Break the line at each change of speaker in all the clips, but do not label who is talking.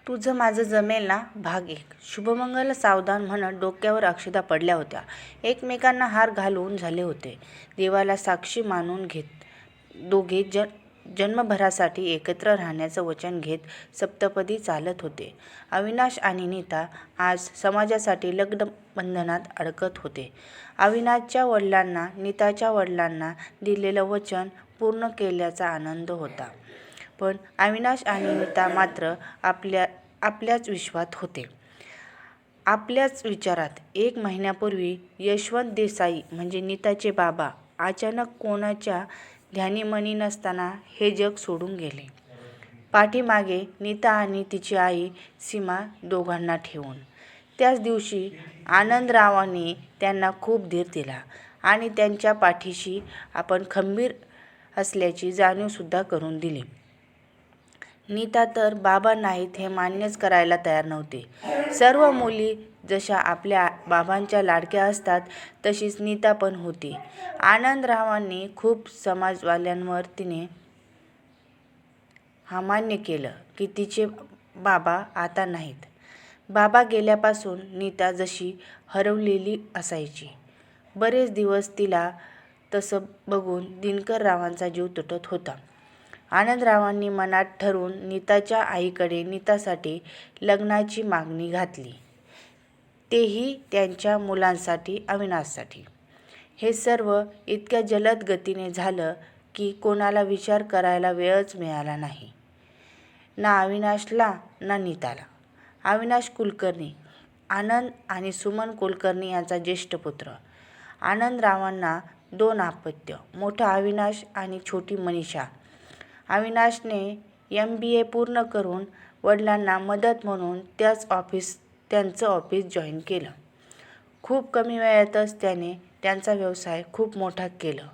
तुझं माझं जमेल ना भाग 1. शुभमंगल सावधान म्हणत डोक्यावर अक्षता पडल्या होत्या. एकमेकांना हार घालून झाले होते. देवाला साक्षी मानून घेत दोघे जन्मभरासाठी एकत्र राहण्याचं वचन घेत सप्तपदी चालत होते. अविनाश आणि नीता आज समाजासाठी लग्नबंधनात अडकत होते. अविनाशच्या वडिलांना नीताच्या वडिलांना दिलेलं वचन पूर्ण केल्याचा आनंद होता. पण अविनाश आणि नीता मात्र आपल्याच विश्वात होते, आपल्याच विचारात. 1 महिन्यापूर्वी यशवंत देसाई म्हणजे नीताचे बाबा अचानक कोणाच्या ध्यानीमनी नसताना हे जग सोडून गेले. पाठीमागे नीता आणि तिची आई सीमा दोघांना ठेवून. त्याच दिवशी आनंदरावांनी त्यांना खूप धीर दिला आणि त्यांच्या पाठीशी आपण खंबीर असल्याची जाणीवसुद्धा करून दिली. नीता तर बाबा नाहीत हे मान्यच करायला तयार नव्हती. सर्व मुली जशा आपल्या बाबांच्या लाडक्या असतात तशीच नीता पण होती. आनंदरावांनी खूप समाजवाल्यांवर तिने मान्य केलं की तिचे बाबा आता नाहीत. बाबा गेल्यापासून नीता जशी हरवलेली असायची. बरेच दिवस तिला तसं बघून दिनकररावांचा जीव तुटत होता. आनंदरावांनी मनात ठरवून नीताच्या आईकडे नीतासाठी लग्नाची मागणी घातली, तेही त्यांच्या मुलांसाठी, अविनाशसाठी. हे सर्व इतक्या जलद गतीने झालं की कोणाला विचार करायला वेळच मिळाला नाही. ना अविनाशला ना नीताला. अविनाश कुलकर्णी, आनंद आणि सुमन कुलकर्णी यांचा ज्येष्ठ पुत्र. आनंदरावांना 2 अपत्य, मोठा अविनाश आणि छोटी मनीषा. अविनाशने MBA पूर्ण करून वडिलांना मदत म्हणून त्यांचं ऑफिस जॉईन केलं. खूप कमी वेळातच त्याने त्यांचा व्यवसाय खूप मोठा केलं.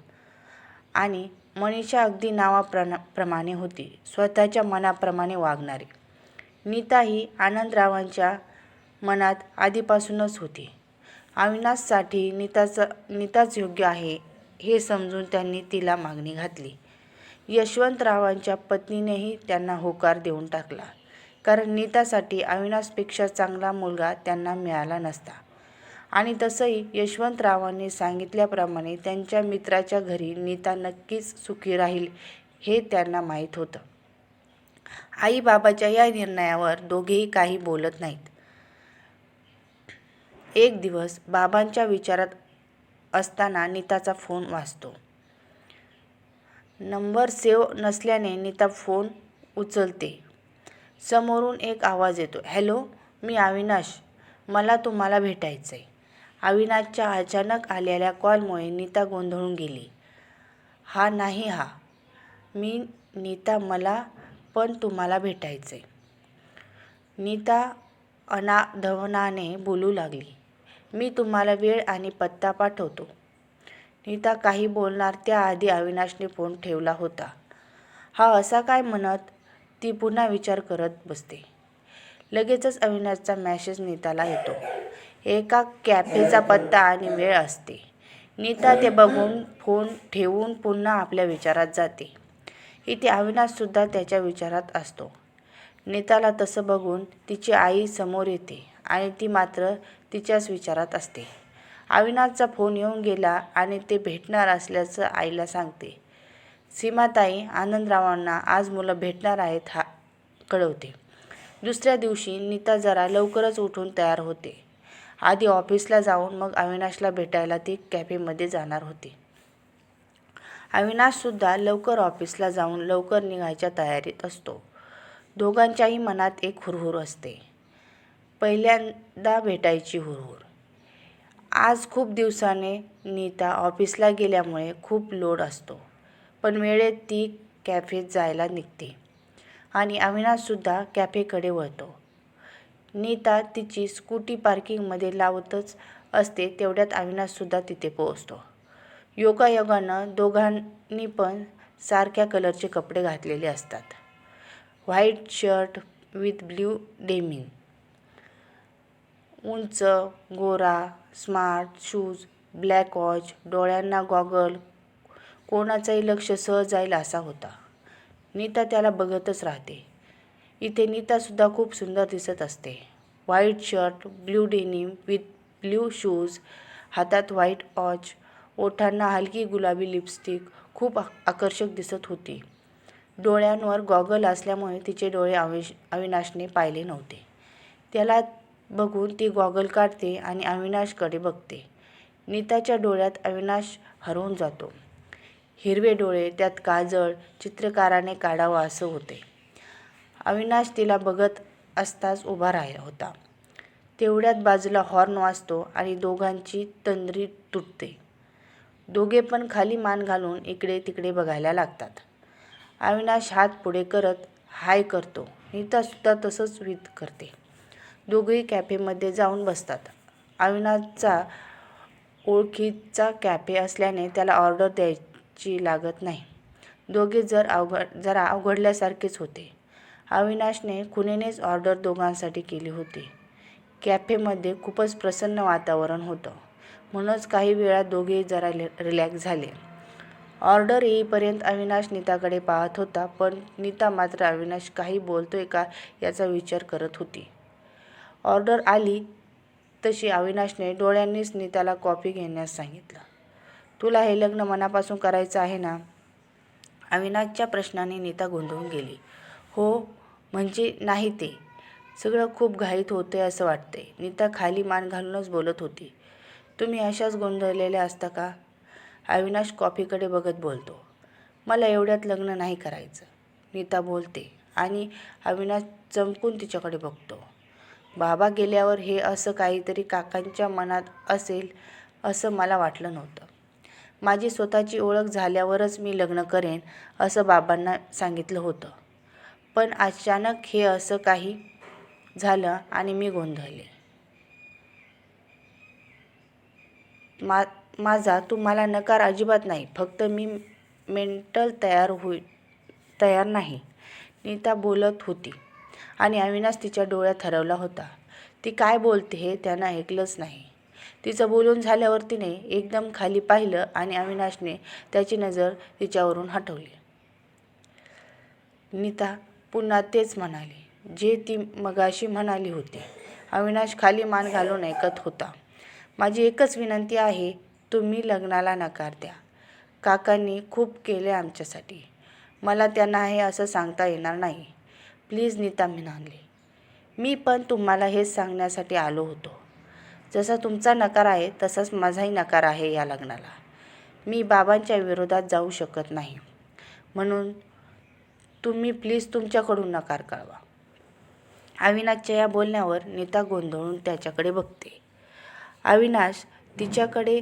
आणि मनीषा अगदी नावाप्रमाणे होती, स्वतःच्या मनाप्रमाणे वागणारी. नीता ही आनंदरावांच्या मनात आधीपासूनच होती. अविनाशसाठी नीताच योग्य आहे हे समजून त्यांनी तिला मागणी घातली. यशवंतरावांच्या पत्नीनेही त्यांना होकार देऊन टाकला, कारण नीतासाठी अविनाशपेक्षा चांगला मुलगा त्यांना मिळाला नसता. आणि तसंही यशवंतरावांनी सांगितल्याप्रमाणे त्यांच्या मित्राच्या घरी नीता नक्कीच सुखी राहील हे त्यांना माहीत होतं. आई-बाबाच्या या निर्णयावर दोघेही काही बोलत नाहीत. एक दिवस बाबांच्या विचारात असताना नीताचा फोन वाजतो. नंबर सेव्ह नसल्याने नीता फोन उचलते. समोरून एक आवाज येतो, हॅलो, मी अविनाश, मला तुम्हाला भेटायचंय. अविनाशच्या अचानक आलेल्या कॉलमुळे नीता गोंधळून गेली. हा नाही हा. मी नीता, मला पण तुम्हाला भेटायचंय. नीता अनाधवनाने बोलू लागली. मी तुम्हाला वेळ आणि पत्ता पाठवतो. नीता काही बोलणार त्याआधी अविनाशने फोन ठेवला होता. हा असा काय म्हणत ती पुन्हा विचार करत बसते. लगेचच अविनाशचा मेसेज नीताला येतो. एका कॅफेचा पत्ता आणि वेळ असते. नीता ते बघून फोन ठेवून पुन्हा आपल्या विचारात जाते. इथे अविनाशसुद्धा त्याच्या विचारात असतो. नीताला तसं बघून तिची आई समोर येते आणि ती मात्र तिच्याच विचारात असते. अविनाशचा फोन येऊन गेला आणि ते भेटणार असल्याचं आईला सांगते. सीमाताई आनंदरावांना आज मुलं भेटणार आहेत कळवते. दुसऱ्या दिवशी नीता जरा लवकरच उठून तयार होते. आधी ऑफिसला जाऊन मग अविनाशला भेटायला ती कॅफेमध्ये जाणार होती. अविनाशसुद्धा लवकर ऑफिसला जाऊन लवकर निघायच्या तयारीत असतो. दोघांच्याही मनात एक हुरहुर असते, पहिल्यांदा भेटायची हुरहुर. आज खूप दिवसाने नीता ऑफिसला गेल्यामुळे खूप लोड असतो, पण वेळेत ती कॅफेत जायला निघते आणि अविनाशसुद्धा कॅफेकडे वळतो. नीता तिची स्कूटी पार्किंगमध्ये लावतच असते तेवढ्यात अविनाशसुद्धा तिथे पोहोचतो. योगायोगानं दोघांनी पण सारख्या कलरचे कपडे घातलेले असतात. White shirt with blue denim, उंच, गोरा, स्मार्ट शूज, ब्लॅक वॉच, डोळ्यांना गॉगल. कोणाचंही लक्ष सहज जाईल असा होता. नीता त्याला बघतच राहते. इथे नीतासुद्धा खूप सुंदर दिसत असते. White shirt, blue denim with blue shoes, हातात व्हाईट वॉच, ओठांना हलकी गुलाबी लिपस्टिक खूप आकर्षक दिसत होती. डोळ्यांवर गॉगल असल्यामुळे तिचे डोळे अविनाशने पाहिले नव्हते. त्याला बघून ती गॉगल काढते आणि अविनाशकडे बघते. नीताच्या डोळ्यात अविनाश हरवून जातो. हिरवे डोळे, त्यात काजळ, चित्रकाराने काढावं असं होते. अविनाश तिला बघत असताच उभा राहिला होता. तेवढ्यात बाजूला हॉर्न वाजतो आणि दोघांची तंद्री तुटते. दोघे पण खाली मान घालून इकडे तिकडे बघायला लागतात. अविनाश हात पुढे करत हाय करतो. नीतासुद्धा तसंच करते. दोघेही कॅफेमध्ये जाऊन बसतात. अविनाशचा ओळखीचा कॅफे असल्याने त्याला ऑर्डर द्यायची लागत नाही. दोघे जरा अवघडल्यासारखेच होते. अविनाशने खुणेनेच ऑर्डर दोघांसाठी केली होती. कॅफेमध्ये खूपच प्रसन्न वातावरण होतं. म्हणूनच काही वेळात दोघेही जरा रिलॅक्स झाले. ऑर्डर येईपर्यंत अविनाश नीताकडे पाहत होता, पण नीता मात्र अविनाश काही बोलतोय का याचा विचार करत होती. ऑर्डर आली तशी अविनाशने डोळ्यांनीच नीताला कॉफी घेण्यास सांगितलं. तुला हे लग्न मनापासून करायचं आहे ना? अविनाशच्या प्रश्नाने नीता गोंधळून गेली. हो, म्हणजे नाही ते. सगळं खूप घाईत होतंय असं वाटतंय. नीता खाली मान घालूनच बोलत होती. तुम्ही अशाच गोंधळलेल्या असता का? अविनाश कॉफीकडे बघत बोलतो. मला एवढ्यात लग्न नाही करायचं, नीता बोलते आणि अविनाश चमकून तिच्याकडे बघतो. बाबा गेल्यावर हे असं काहीतरी काकांच्या मनात असेल असं मला वाटलं नव्हतं. माझी स्वतःची ओळख झाल्यावरच मी लग्न करेन असं बाबांना सांगितलं होतं. पण अचानक हे असं काही झालं आणि मी गोंधळले. माझा तुम्हाला नकार अजिबात नाही, फक्त मी मेंटल तयार नाही, नीता बोलत होती आणि अविनाश तिच्या डोळ्यात हरवला होता. ती काय बोलते हे त्यानं ऐकलंच नाही. तिचं बोलून झाल्यावर तिने एकदम खाली पाहिलं आणि अविनाशने त्याची नजर तिच्यावरून हटवली. नीता पुन्हा तेच म्हणाली जे ती मगाशी म्हणाली होती. अविनाश खाली मान घालून ऐकत होता. माझी एकच विनंती आहे, तुम्ही लग्नाला नकार द्या. काकांनी खूप केले आमच्यासाठी. मला त्यांना हे असं सांगता येणार नाही. प्लीज, नीता म्हणाली. मी पण तुम्हाला हेच सांगण्यासाठी आलो होतो. जसा तुमचा नकार आहे तसाच माझाही नकार आहे या लग्नाला. मी बाबांच्या विरोधात जाऊ शकत नाही. म्हणून तुम्ही प्लीज तुमच्याकडून नकार कळवा. अविनाशच्या या बोलण्यावर नीता गोंधळून त्याच्याकडे बघते. अविनाश तिच्याकडे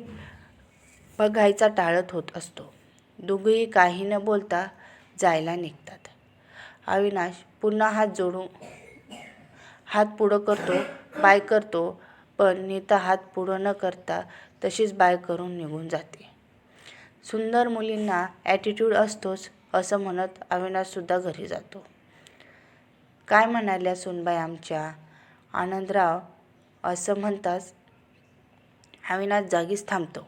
बघायचा टाळत होत असतो. दोघेही काही न बोलता जायला निघतात. अविनाश पुन्हा हात पुढं करतो, बाय करतो, पण नीता हात पुढं न करता तशीच बाय करून निघून जाते. सुंदर मुलींना ॲटिट्यूड असतोच असं म्हणत अविनाशसुद्धा घरी जातो. काय म्हणाल्या सुनबाई आमच्या? आनंदराव असं म्हणताच अविनाश जागीच थांबतो.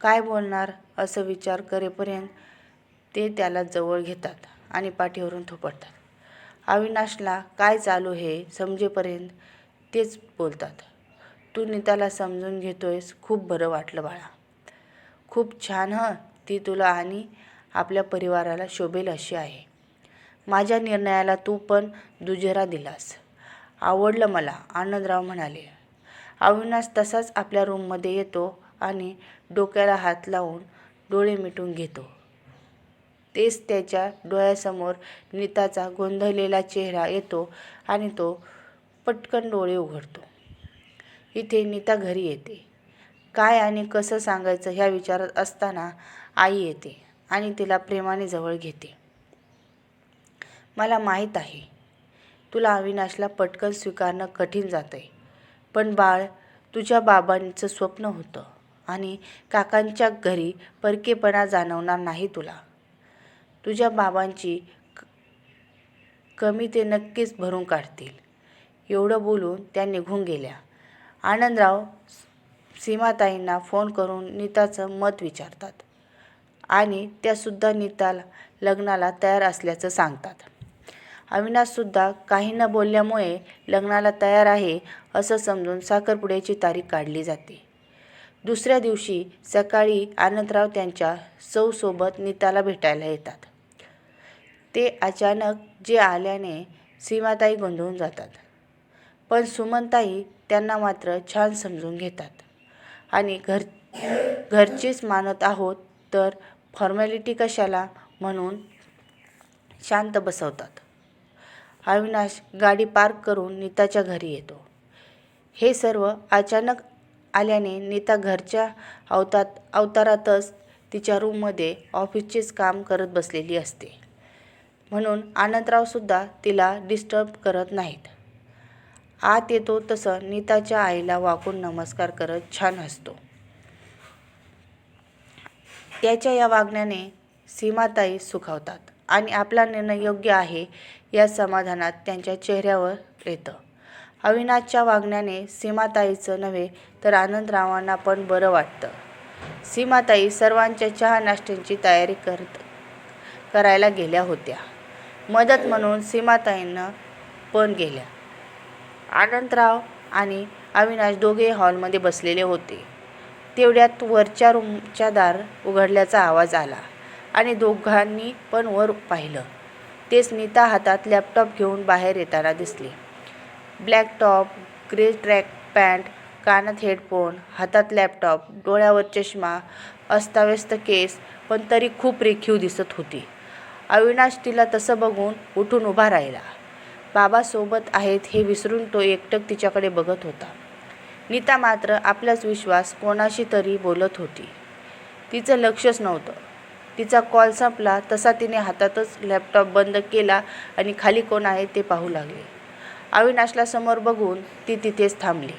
काय बोलणार असं विचार करेपर्यंत ते त्याला जवळ घेतात आणि पाठीवरून थोपटतात. अविनाशला काय चालू हे समजेपर्यंत तेच बोलतात. तू नीताला समजून घेतोयस, खूप बरं वाटलं बाळा. खूप छान ती तुला आणि आपल्या परिवाराला शोभेल अशी आहे. माझ्या निर्णयाला तू पण दुजोरा दिलास. आवडलं मला, आनंदराव म्हणाले. अविनाश तसाच आपल्या रूममध्ये येतो आणि डोक्याला हात लावून डोळे मिटून घेतो. तेच त्याच्या डोळ्यासमोर नीताचा गोंधळलेला चेहरा येतो आणि तो पटकन डोळे उघडतो. इथे नीता घरी येते. काय आणि कसं सांगायचं ह्या विचारात असताना आई येते आणि तिला प्रेमाने जवळ घेते. मला माहीत आहे तुला अविनाशला पटकन स्वीकारणं कठीण जातंय, पण बाळ, तुझ्या बाबांचं स्वप्न होतं आणि काकांच्या घरी परकेपणा जाणवणार नाही तुला. तुझ्या बाबांची कमी ते नक्कीच भरून काढतील. एवढं बोलून त्या निघून गेल्या. आनंदराव सीमाताईंना फोन करून नीताचं मत विचारतात आणि त्यासुद्धा नीताला लग्नाला तयार असल्याचं सांगतात. अविनाशसुद्धा काही न बोलल्यामुळे लग्नाला तयार आहे असं समजून साखरपुड्याची तारीख काढली जाते. दुसऱ्या दिवशी सकाळी आनंदराव त्यांच्या सौसोबत नीताला भेटायला येतात. ते अचानक जे आल्याने सीमाताई गोंधळून जातात. पण सुमनताई त्यांना मात्र छान समजून घेतात आणि घरचीच मानत आहोत तर फॉर्मॅलिटी कशाला म्हणून शांत बसवतात. अविनाश गाडी पार्क करून नीताच्या घरी येतो. हे सर्व अचानक आल्याने नीता घरच्या अवतारातच तिच्या रूममध्ये ऑफिसचेच काम करत बसलेली असते. म्हणून आनंदरावसुद्धा तिला डिस्टर्ब करत नाहीत. आत येतो तसं नीताच्या आईला वाकून नमस्कार करत छान हसतो. त्याच्या या वागण्याने सीमाताई सुखावतात आणि आपला निर्णय योग्य आहे या समाधानात त्यांच्या चेहऱ्यावर येतं. अविनाशच्या वागण्याने सीमाताईचं नव्हे तर आनंदरावांना पण बरं वाटतं. सीमाताई सर्वांच्या चहा नाश्त्याची तयारी करायला गेल्या होत्या. मदत म्हणून सीमाताईंना पण गेल्या. आनंदराव आणि अविनाश दोघे हॉलमध्ये बसलेले होते. तेवढ्यात वरच्या रूमचा दार उघडल्याचा आवाज आला आणि दोघांनी पण वर पाहिलं. तेच नीता हातात लॅपटॉप घेऊन बाहेर येताना दिसली. Black top, grey track pant, कानात हेडफोन, हातात लॅपटॉप, डोळ्यावर चष्मा, अस्ताव्यस्त केस, पण तरी खूप रेखीव दिसत होती. अविनाश तिला तसं बघून उठून उभा राहिला. बाबा सोबत आहेत हे विसरून तो एकटक तिच्याकडे बघत होता. नीता मात्र आपलाच विश्वास कोणाशी तरी बोलत होती. तिचं लक्षच नव्हतं. तिचा कॉल संपला तसा तिने हातातच लॅपटॉप बंद केला आणि खाली कोण आहे ते पाहू लागली. अविनाशला समोर बघून ती तिथेच थांबली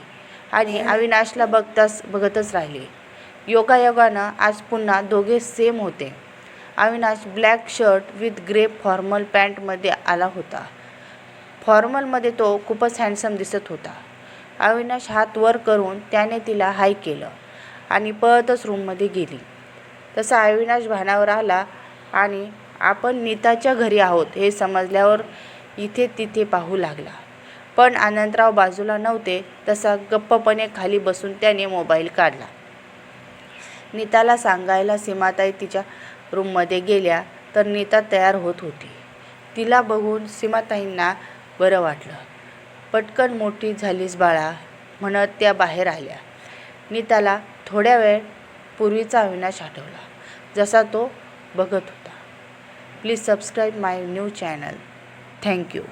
आणि अविनाशला बघतच राहिली. योगायोगानं आज पुन्हा दोघे सेम होते. Avinash black shirt with grey formal पॅन्टमध्ये आला होता. फॉर्मलमध्ये तो खूपच हँडसम दिसत होता. अविनाश हात वर करून त्याने तिला हाय केलं आणि पळतच रूममध्ये गेली. तसा अविनाश भानावर आला आणि आपण नीताच्या घरी आहोत हे समजल्यावर इथे तिथे पाहू लागला. पण आनंदराव बाजूला नव्हते. तसा गप्पपणे खाली बसून त्याने मोबाईल काढला. नीताला सांगायला सीमाताई तिच्या रूममध्ये गेल्या तर नीता तयार होत होती. तिला बघून सीमाताईंना बरं वाटलं. पटकन मोठी झालीस बाळा म्हणत त्या बाहेर आल्या. नीताला थोड्या वेळ पूर्वीचा अविनाश आठवला जसा तो बघत होता. Please subscribe my new channel. Thank you.